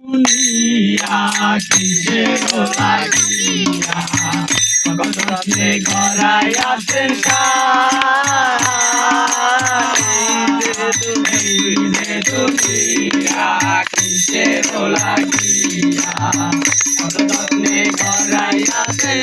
দুনিয়া কিসের লাগিয়া কত রাতে গড়াই আছেন দুনিয়া কিসের লাগিয়া কত রাতে গড়াই আছেন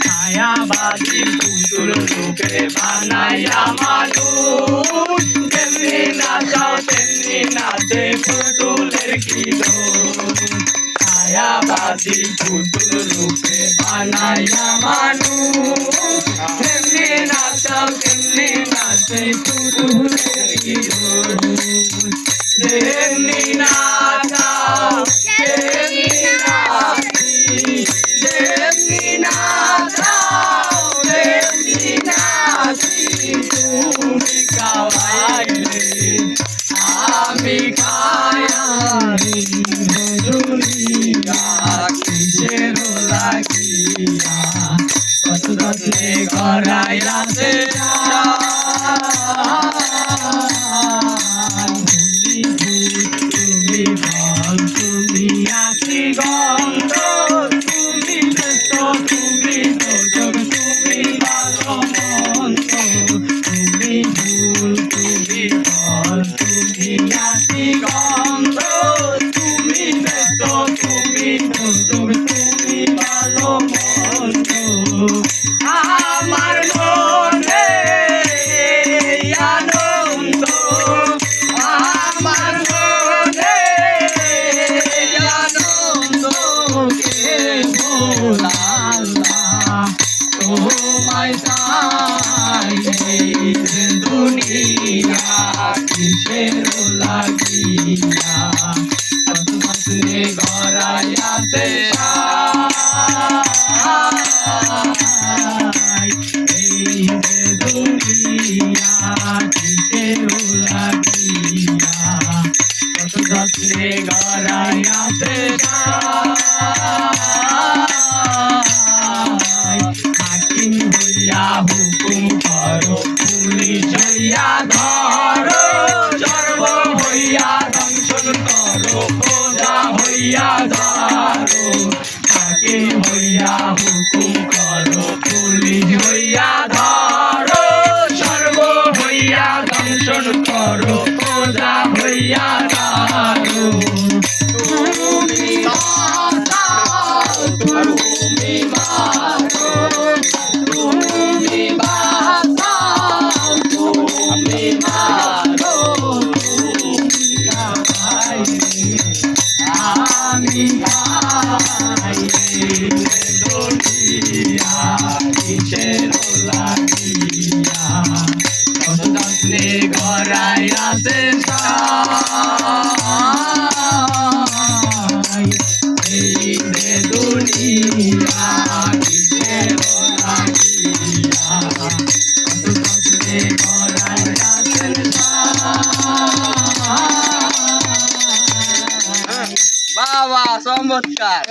ছায়াবাদী পুতুল রূপে বানাইয়া মানুষ তেমনি নাচাও তেমনি নাচে পুতুলের কি দোষ ছায়াবাদী পুতুল রূপে বানাইয়া মানুষ তেমনি নাচাও তেমনি নাচে পুতুলের কি দোষ তেমনি নাচাও তেমনি নাচি তেমনি নাচাও তেমনি নাচি তুমি খাওয়াইলে আমি খায়ানি দুনিয়া কিসের লাগিয়া কত রত্নে গড়াইয়াছে তুমি বল তুমি আছি গন্ধ তুমি তো তুমি যোগ তুমি ভালো মন্দ তুমি ভুল তুমি বল তুমি আছি গন্ধ তুমি তো তুমি যোগ তুমি ভালো মন্দ আমার মনে আনন্দ আমার মনে আনন্দ কে ভোলালা তোমায় চাই দুনিয়া কিসের লাগিয়া কত বছরে গড়াইয়াছে দুনিয়া কিসের লাগিয়া কত বছরে গড়াইয়াছে হাকিম হইয়া হুকুম করো পুলিশ হইয়া ধরো সর্ব হইয়া দংশন করো প্রজা হইয়া ধরো হাকিম হইয়া হুকুম করো পুলিশ হইয়া ধরো সর্ব হইয়া দংশন করো প্রজা হইয়া ধরো তুমি বাঁচাও তুমি মারো তুমি বাঁচাও তুমি মারো তুমি খাইলে আমি খাইলে দুনিয়া কিসের লাগিয়া কত যত্নে গড়াইয়াছে এই দুনিয়া কিসের লাগিয়া কত যত্নে গড়াইয়াছে বাবা চমৎকার।